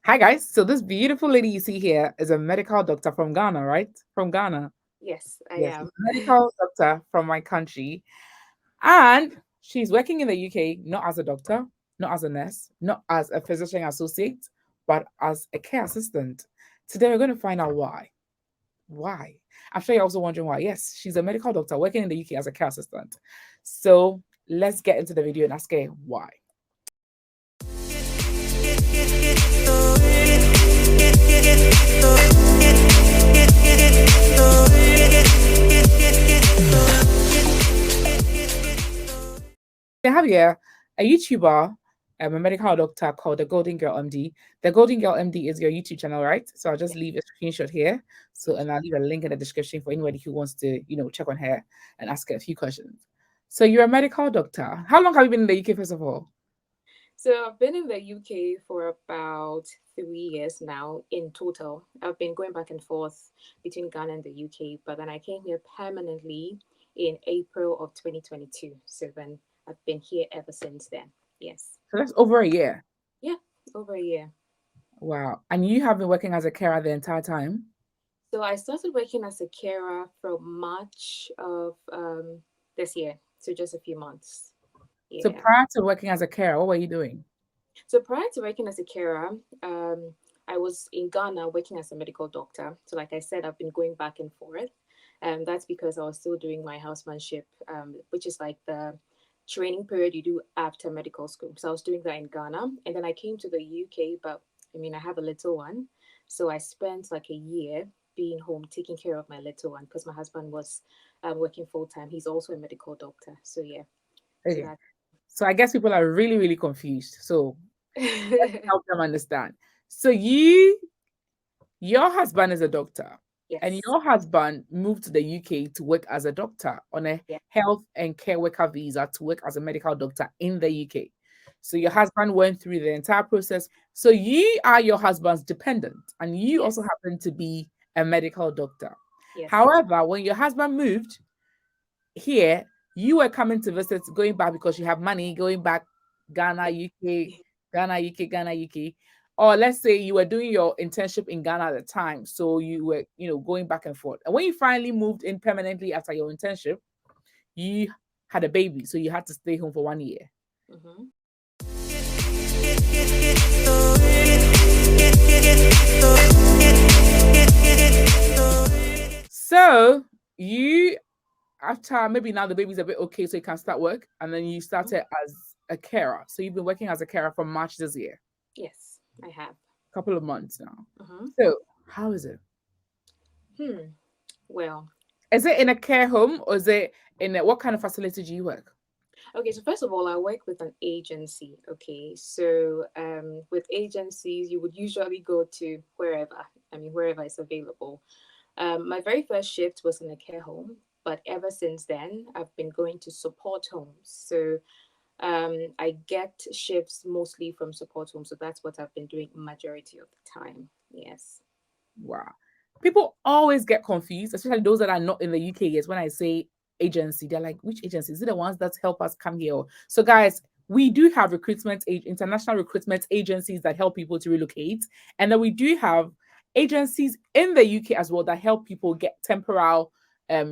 Hi guys. So this beautiful lady you see here is a medical doctor from Ghana, right? From Ghana. Yes, I Yes, she's am. a medical doctor from my country. And she's working in the UK not as a doctor, not as a nurse, not as a physician associate, but as a care assistant. Today we're going to find out why. Why? I'm sure you're also wondering why. Yes, she's a medical doctor working in the UK as a care assistant. So let's get into the video and ask her why. They have here a YouTuber, a medical doctor called the Golden Girl MD. The Golden Girl MD is your YouTube channel, right? So I'll just Yeah. leave a screenshot here. So and I'll leave a link in the description for anybody who wants to, check on her and ask her a few questions. So you're a medical doctor. How long have you been in the UK, first of all? So I've been in the UK for about 3 years now in total. I've been going back and forth between Ghana and the UK, but then I came here permanently in April of 2022. So then I've been here ever since then. Yes. So that's over a year. Yeah, over a year. Wow. And you have been working as a carer the entire time? So I started working as a carer from March of this year. So just a few months. So Yeah. prior to working as a carer, what were you doing? So prior to working as a carer, I was in Ghana working as a medical doctor. So like I said, I've been going back and forth. And that's because I was still doing my housemanship, which is like the training period you do after medical school. So I was doing that in Ghana. And then I came to the UK, but I mean, I have a little one. So I spent like a year being home taking care of my little one because my husband was working full time. He's also a medical doctor. So yeah, so Okay. that. So I guess people are really, really confused. So let's help them understand. So your husband is a doctor, and Yes. your husband moved to the UK to work as a doctor on a Yeah. health and care worker visa to work as a medical doctor in the UK. So your husband went through the entire process. So you are your husband's dependent, and you also Yes. happen to be a medical doctor. Yes. However, when your husband moved here, you were coming to visit, going back because you have money, going back Ghana, UK, Ghana, UK, Ghana, UK. Or let's say you were doing your internship in Ghana at the time. So you were, going back and forth. And when you finally moved in permanently after your internship, you had a baby. So you had to stay home for 1 year. Mm-hmm. So you, after maybe now the baby's a bit okay, so you can start work. And then you Mm-hmm. started as a carer. So you've been working as a carer from March this year, Yes, I have. couple of months now. Mm-hmm. So how is it? Well, Is it in a care home or is it in what kind of facility do you work? okay, so first of all, I work with an agency. Okay, so with agencies, you would usually go to wherever, I mean, wherever is available. My very first shift was in a care home, but ever since then, I've been going to support homes. So I get shifts mostly from support homes. So that's what I've been doing majority of the time. Yes. Wow. People always get confused, especially those that are not in the UK yet. When I say agency, they're like, which agency? Is it the ones that help us come here? So, guys, we do have international recruitment agencies that help people to relocate. And then we do have agencies in the UK as well that help people get temporal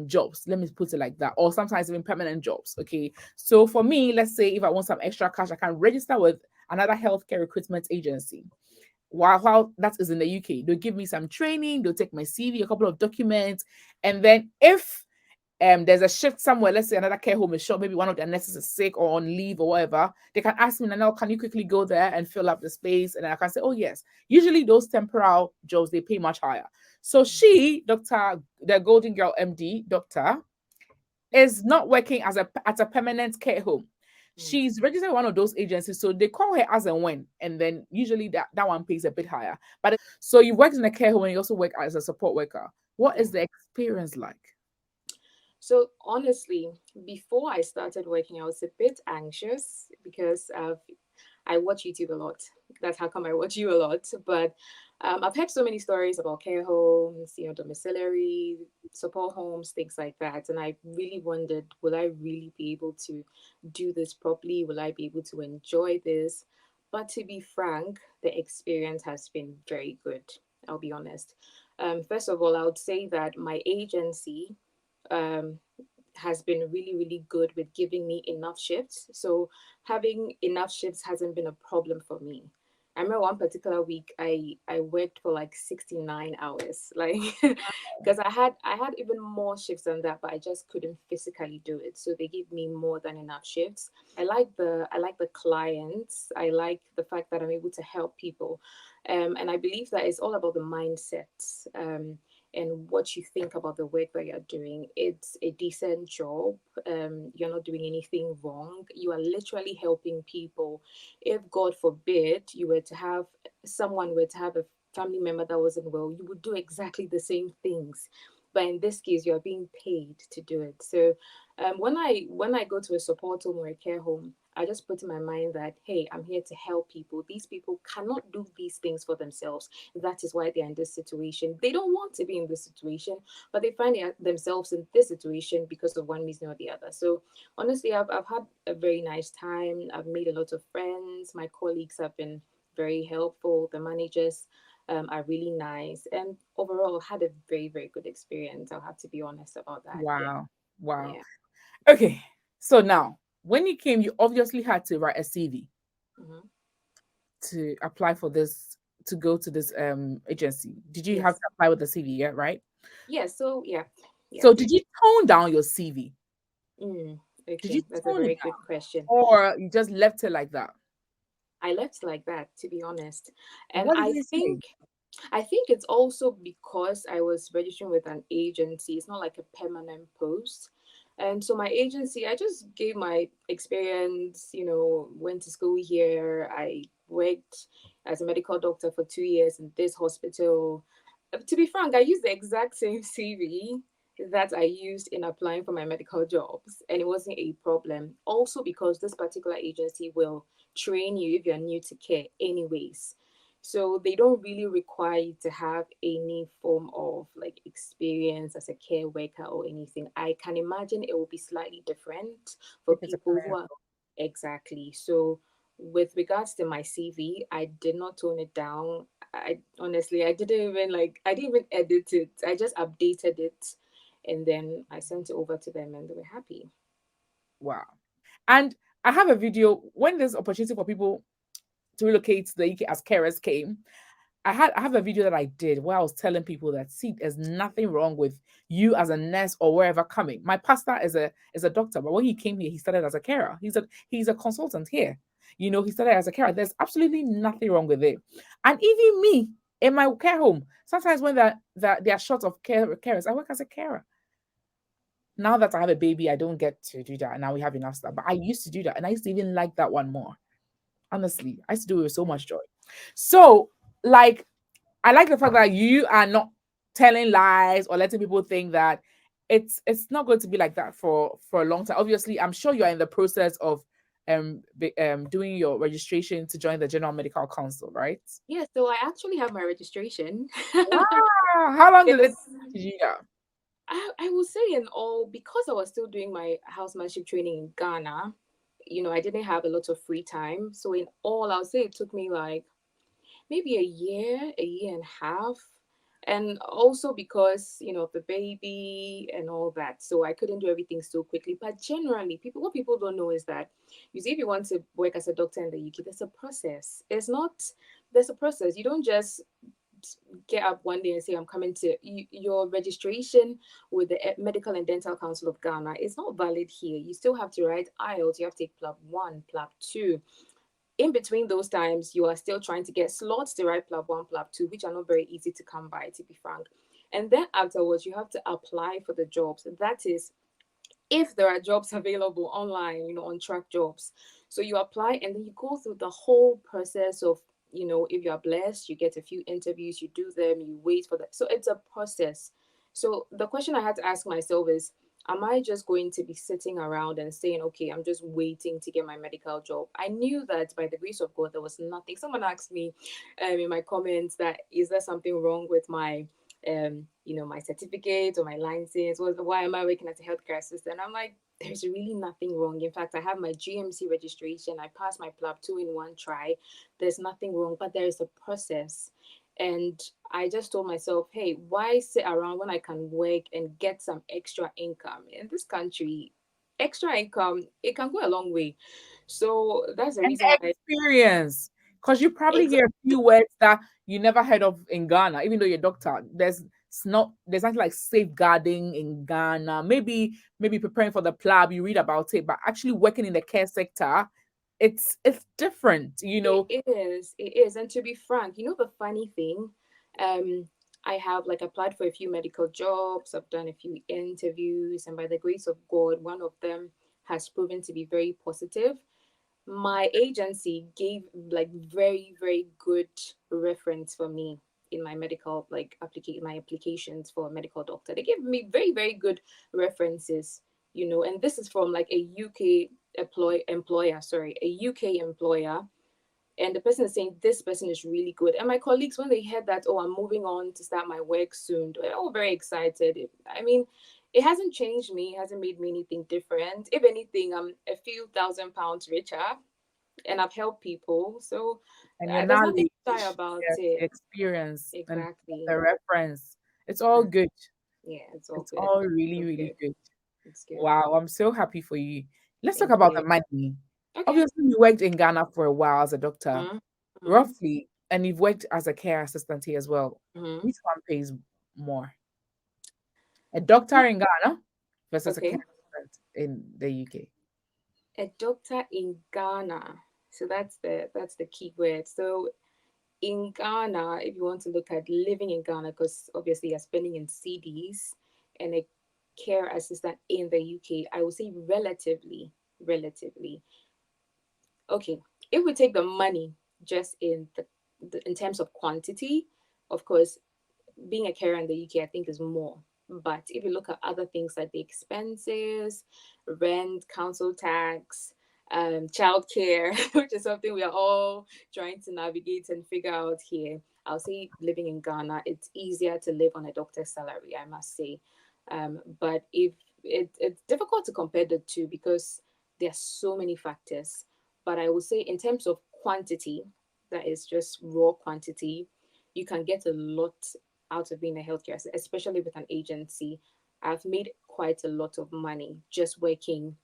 jobs. Let me put it like that, or sometimes even permanent jobs. Okay. So for me, let's say if I want some extra cash, I can register with another healthcare recruitment agency while that is in the UK. They'll give me some training, they'll take my CV, a couple of documents, and then if there's a shift somewhere, let's say another care home is short, maybe one of their nurses is sick or on leave or whatever, they can ask me, Nanel, can you quickly go there and fill up the space? And I can say, oh yes. Usually those temporal jobs they pay much higher. So she, the Golden Girl MD, doctor, is not working at a permanent care home. Mm. She's registered with one of those agencies, so they call her as and when, and then usually that one pays a bit higher. So you work in a care home and you also work as a support worker. What Yeah. is the experience like? So honestly, before I started working, I was a bit anxious because I watch YouTube a lot. That's how come I watch you a lot. But I've heard so many stories about care homes, domiciliary support homes, things like that. And I really wondered, will I really be able to do this properly? Will I be able to enjoy this? But to be frank, the experience has been very good. I'll be honest. First of all, I would say that my agency um, has been really, really good with giving me enough shifts. So having enough shifts hasn't been a problem for me. I remember one particular week I worked for like 69 hours. Like because I had even more shifts than that, but I just couldn't physically do it. So they give me more than enough shifts. I like the clients. I like the fact that I'm able to help people. And I believe that it's all about the mindset. And what you think about the work that you're doing. It's a decent job. You're not doing anything wrong. You are literally helping people. If God forbid someone were to have a family member that wasn't well, you would do exactly the same things. But in this case, you're being paid to do it. So when I go to a support home or a care home, I just put in my mind that, hey, I'm here to help people. These people cannot do these things for themselves. That is why they're in this situation. They don't want to be in this situation, but they find themselves in this situation because of one reason or the other. So honestly, I've had a very nice time. I've made a lot of friends. My colleagues have been very helpful. The managers are really nice. And overall, had a very, very good experience. I'll have to be honest about that. Yeah. Wow. Wow. Yeah. Okay. So now, when you came, you obviously had to write a CV Hmm. to apply for this, to go to this agency. Did you have Yes. to apply with the CV, yeah, right? Yeah. So, yeah. Yeah. So did you tone down your CV? Mm, Did you okay. That's a tone it very down, good question. or you just left it like that? I left like that, to be honest. And What did I they think say? I think it's also because I was registering with an agency. It's not like a permanent post. And so my agency, I just gave my experience, went to school here. I worked as a medical doctor for 2 years in this hospital. To be frank, I used the exact same CV that I used in applying for my medical jobs, and it wasn't a problem. Also, because this particular agency will train you if you're new to care, anyways. So they don't really require you to have any form of like experience as a care worker or anything. I can imagine it will be slightly different for If it's a people who career. are exactly. So with regards to my CV, I did not tone it down. I honestly, I didn't even edit it. I just updated it and then I sent it over to them and they were happy. Wow. And I have a video when there's opportunity for people to relocate to the UK as carers came. I have a video that I did where I was telling people that, see, there's nothing wrong with you as a nurse or wherever coming. My pastor is a doctor, but when he came here, he started as a carer. He's a consultant here. He started as a carer. There's absolutely nothing wrong with it. And even me in my care home, sometimes when they are short of carers, I work as a carer. Now that I have a baby, I don't get to do that. Now we have enough stuff. But I used to do that. And I used to even like that one more. Honestly, I used to do it with so much joy. So, like, I like the fact that you are not telling lies or letting people think that it's not going to be like that for a long time. Obviously, I'm sure you are in the process of doing your registration to join the General Medical Council, right? Yeah, so I actually have my registration. Wow. How long did it It's take to do that? I will say in all, because I was still doing my housemanship training in Ghana, I didn't have a lot of free time. So in all, I'll say it took me like maybe a year and a half. And also because, of the baby and all that. So I couldn't do everything so quickly. But generally, what people don't know is that you see, if you want to work as a doctor in the UK, there's a process. There's a process. You don't just get up one day and say, I'm coming to your registration with the Medical and Dental Council of Ghana. It's not valid here. You still have to write IELTS. You have to take PLAB 1, PLAB 2. In between those times, you are still trying to get slots to write PLAB 1, PLAB 2, which are not very easy to come by, to be frank. And then afterwards, you have to apply for the jobs. That is, if there are jobs available online, on track jobs. So you apply and then you go through the whole process of, if you are blessed, you get a few interviews, you do them, you wait for that. So it's a process. So the question I had to ask myself is, am I just going to be sitting around and saying, okay, I'm just waiting to get my medical job? I knew that by the grace of God, there was nothing. Someone asked me in my comments that, is there something wrong with my my certificate or my license. Why am I working as a healthcare assistant? I'm like, there's really nothing wrong. In fact, I have my GMC registration. I passed my PLAB 2 in 1 try. There's nothing wrong, but there is a process. And I just told myself, hey, why sit around when I can work and get some extra income? In this country, extra income, it can go a long way. So that's the And reason why. experience. Because you probably hear a Exactly. few words that you never heard of in Ghana, even though you're a doctor. There's nothing like safeguarding in Ghana. Maybe preparing for the plab, you read about it, but actually working in the care sector, it's different, you It know. is. It is. And to be frank, the funny thing, um, I have like applied for a few medical jobs. I've done a few interviews, and by the grace of God, one of them has proven to be very positive. My agency gave like very, very good reference for me in my medical like my applications for a medical doctor. They gave me very, very good references, and this is from like a UK employer, sorry, a UK employer, and the person is saying this person is really good. And my colleagues, when they heard that, oh, I'm moving on to start my work soon, they're all very excited. I mean, it hasn't changed me, it hasn't made me anything different. If anything, I'm a few £1,000s richer, and I've helped people. So And your there's nothing knowledge, shy about yes, it. experience, and Exactly. the reference. It's all good. Yeah, it's all It's good. all really, So really good. good. It's good. Wow, I'm so happy for you. Let's talk Thank about the you. money. Okay. Obviously, you worked in Ghana for a while as a doctor, Mm-hmm. Mm-hmm. roughly, and you've worked as a care assistant here as well. Mm-hmm. Which one pays more? A doctor in Ghana versus a care Okay. assistant in the UK? A doctor in Ghana. So that's the key word. So in Ghana, if you want to look at living in Ghana, because obviously you're spending in CDs, and a care assistant in the UK, I would say relatively. Okay, if we take the money just in terms of quantity, of course, being a carer in the UK, I think is more. But if you look at other things like the expenses, rent, council tax, childcare, which is something we are all trying to navigate and figure out here, I'll say living in Ghana, it's easier to live on a doctor's salary, I must say. But if it's difficult to compare the two because there are so many factors. But I would say in terms of quantity, that is just raw quantity, you can get a lot out of being a healthcare assistant, especially with an agency. I've made quite a lot of money just working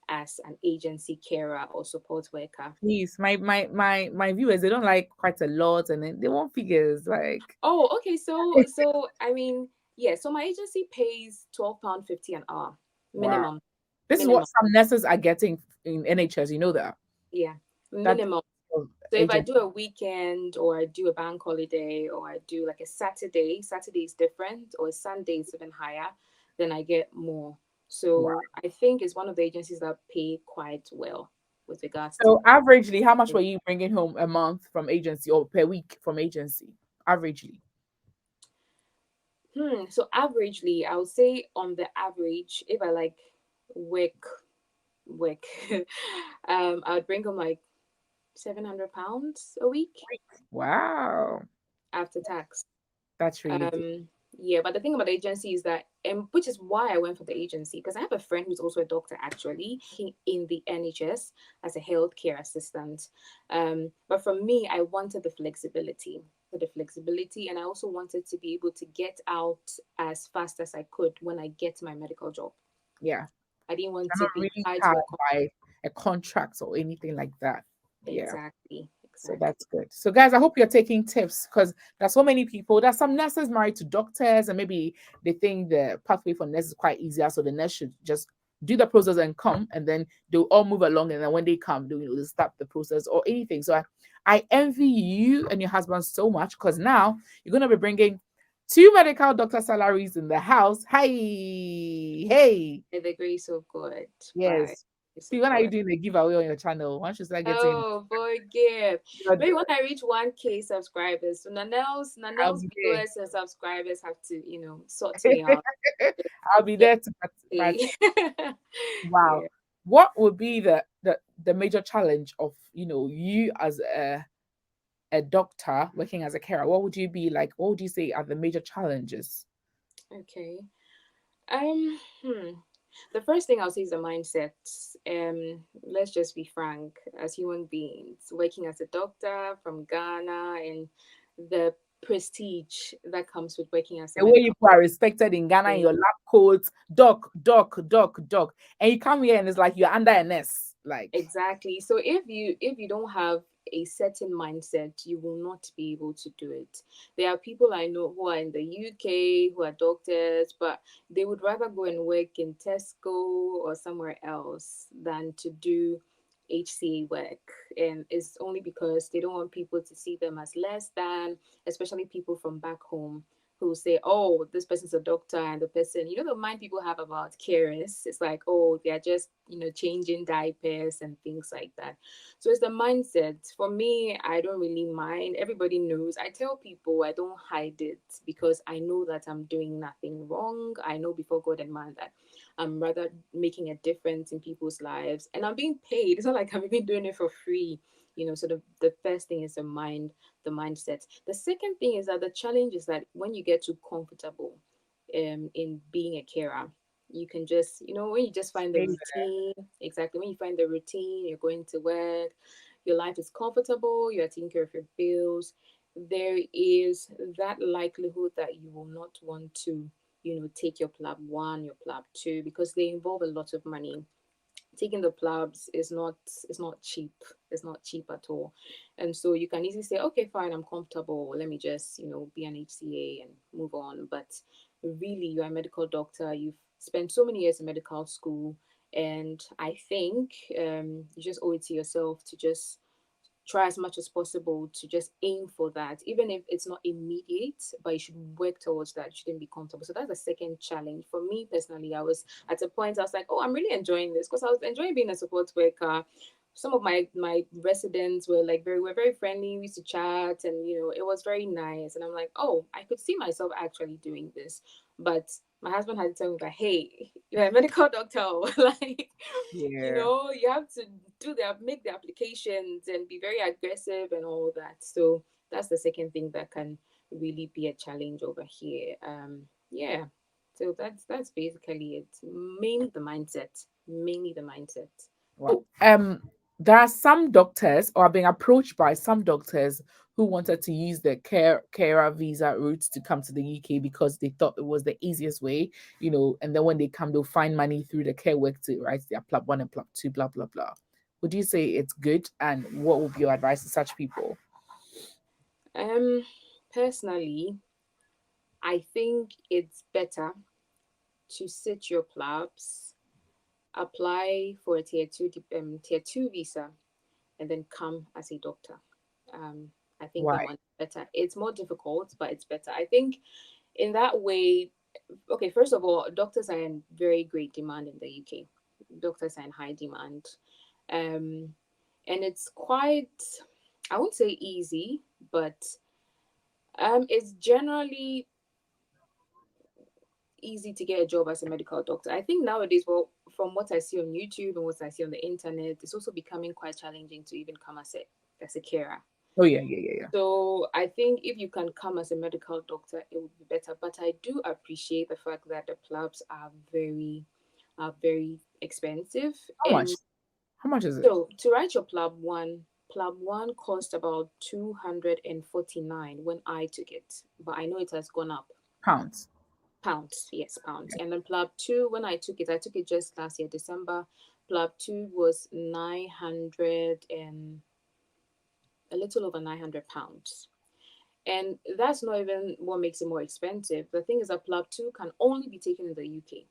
as an agency carer or support worker. Please, my viewers, they don't like quite a lot, and then they want figures like. Oh, okay. So I mean, yeah. So my agency pays £12.50 an hour Wow, minimum. this is what Minimum. some nurses are getting in NHS. You know that Yeah, that minimum. So if I agent. do a weekend or I do a bank holiday or I do like a Saturday is different, or a Sunday is even higher, then I get more. Wow. So I think it's one of the agencies that pay quite well with regards to. So averagely, how much were you bringing home a month from agency or per week from agency? Averagely. So averagely, I would say on the average, if I like work, I would bring home like £700 a week Wow. after tax. That's really good. Yeah, but the thing about the agency is that, which is why I went for the agency, because I have a friend who's also a doctor actually in the NHS as a healthcare assistant. But for me, I wanted the flexibility, and I also wanted to be able to get out as fast as I could when I get my medical job. Yeah. I didn't want You're to not be really tied tied to a by a contract or anything like that. Yeah. exactly, So exactly. that's good. So, guys, I hope you're taking tips because there's so many people. There's some nurses married to doctors, and maybe they think the pathway for nurse is quite easier. So the nurse should just do the process and come, and then they'll all move along. And then when they come, they'll start the process or anything. So I envy you and your husband so much because now you're going to be bringing two medical doctor salaries in the house. Hey, hey. By the grace of God, by Yes. the grace See, of when are you God. doing the giveaway on your channel? Once you start getting, Oh, forgive. I'll Maybe when I reach 1K subscribers, so Nanel's be there. viewers and subscribers have to, sort me out. I'll be Just there to say, wow. yeah. What would be the major challenge of you as a doctor working as a carer, what would you be like? What would you say are the major challenges? Okay. Hmm. The first thing I'll say is the mindset. Let's just be frank, as human beings, working as a doctor from Ghana and the prestige that comes with working as a The way you medical are respected in Ghana in your doctor. lab coats, doc, doc, doc, doc, and you come here and it's like you're under a nest. Like, Exactly. So if you don't have a certain mindset, you will not be able to do it. There are people I know who are in the UK who are doctors, but they would rather go and work in Tesco or somewhere else than to do HCA work. And it's only because they don't want people to see them as less than, especially people from back home who say, oh, this person's a doctor, and the person, the mind people have about carers, it's like, oh, they're just, changing diapers and things like that. So it's the mindset. For me, I don't really mind. Everybody knows. I tell people I don't hide it because I know that I'm doing nothing wrong. I know before God and man that I'm rather making a difference in people's lives, and I'm being paid. It's not like I'm even doing it for free. So the first thing is the mindset. The second thing is that the challenge is that when you get too comfortable in being a carer, you can just, when you just find the stay routine, exactly, when you find the routine, you're going to work, your life is comfortable, you're taking care of your bills, there is that likelihood that you will not want to, take your plab one, your plab two, because they involve a lot of money. Taking the plabs is not cheap. It's not cheap at all. And so you can easily say, okay, fine, I'm comfortable, let me just, be an HCA and move on. But really, you're a medical doctor, you've spent so many years in medical school, and I think you just owe it to yourself to just try as much as possible to just aim for that, even if it's not immediate, but you should work towards that. You shouldn't be comfortable. So that's the second challenge. For me personally, I was at a point I was like, oh, I'm really enjoying this because I was enjoying being a support worker. Some of my residents were like we're very friendly. We used to chat, and it was very nice. And I'm like, oh, I could see myself actually doing this. But my husband had to tell me that, hey, you're a medical doctor, like, yeah. you have to make the applications and be very aggressive and all that. So that's the second thing that can really be a challenge over here. Yeah. So that's basically it. Mainly the mindset. Mainly the mindset. Wow. There are some doctors, or being approached by some doctors who wanted to use the carer visa route to come to the UK because they thought it was the easiest way, and then when they come, they'll find money through the care work to write their plug one and plug two, blah blah blah. Would you say it's good? And what would be your advice to such people? Um, Personally, I think it's better to sit your plabs, apply for a tier two visa, and then come as a doctor. I think that Why? one's better. It's more difficult, but it's better. I think in that way, okay, first of all, doctors are in very great demand in the UK. Doctors are in high demand. Um, and it's quite, I won't say easy, but it's generally easy to get a job as a medical doctor. I think nowadays, well, from what I see on YouTube and what I see on the internet, it's also becoming quite challenging to even come as a carer. Oh yeah, yeah, yeah, yeah. So I think if you can come as a medical doctor, it would be better. But I do appreciate the fact that the plabs are very expensive. How much? And How much is it? so to write your plab one cost about 249 when I took it, but I know it has gone up. Pounds. Pounds, yes, pounds. And then plab two, when I took it just last year, December. Plab two was 900 and a little over £900. And that's not even what makes it more expensive. The thing is that plab two can only be taken in the UK.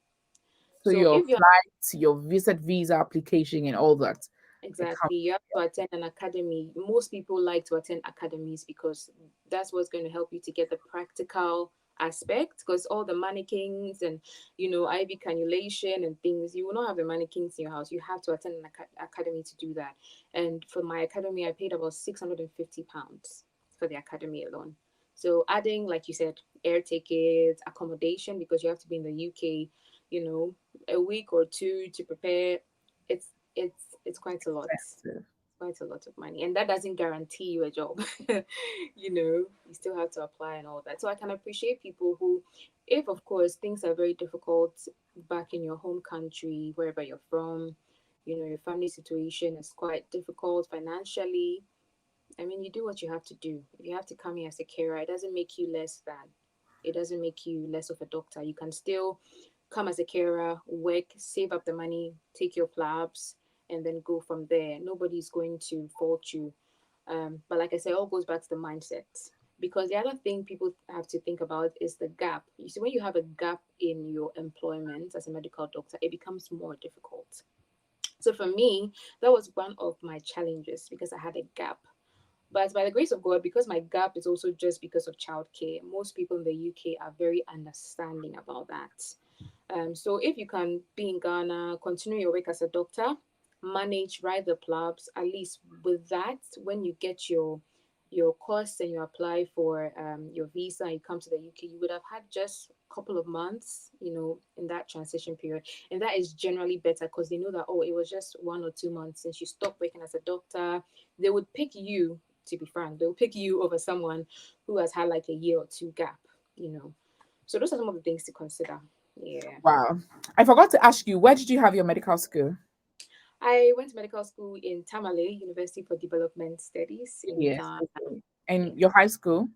So So your if you're flight, your visa application, and all that. It comes. exactly, you have to attend an academy. Most people like to attend academies because that's what's going to help you to get the practical aspect. Because all the mannequins and IV cannulation and things, you will not have the mannequins in your house. You have to attend an academy to do that. And for my academy, I paid about £650 for the academy alone. So adding, like you said, air tickets, accommodation because you have to be in the UK, you know, a week or two to prepare. It's quite a lot. Expensive. quite a lot of money, and that doesn't guarantee you a job. You still have to apply and all that. So I can appreciate people who, if of course things are very difficult back in your home country, wherever you're from, your family situation is quite difficult financially. I mean, you do what you have to do. If you have to come here as a carer, it doesn't make you less than. It doesn't make you less of a doctor. You can still come as a carer, work, save up the money, take your plabs, and then go from there. Nobody's going to fault you. But like I said, it all goes back to the mindset. Because the other thing people have to think about is the gap. You see, when you have a gap in your employment as a medical doctor, it becomes more difficult. So for me, that was one of my challenges because I had a gap. But by the grace of God, because my gap is also just because of childcare, most people in the UK are very understanding about that. So if you can be in Ghana, continue your work as a doctor, manage, write the plabs, at least with that, when you get your course and you apply for your visa and you come to the UK, you would have had just a couple of months, in that transition period. And that is generally better because they know that, oh, it was just 1 or 2 months since you stopped working as a doctor. They would pick you, to be frank, they'll pick you over someone who has had like a year or two gap, you know. So those are some of the things to consider. Yeah. Wow. I forgot to ask you, where did you have your medical school? I went to medical school in Tamale, University for Development Studies in Yes. Ghana. Okay. And Yeah. your high school?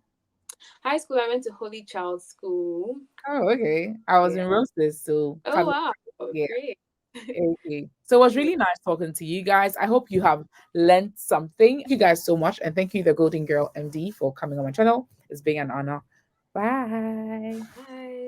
High school, I went to Holy Child School. Oh, okay. I was Yeah. in Roses, so Oh, kind of, wow. yeah. Great. Okay. So it was Yeah. really nice talking to you guys. I hope you have learned something. Thank you guys so much. And thank you, the Golden Girl MD, for coming on my channel. It's been an honor. Bye. Bye.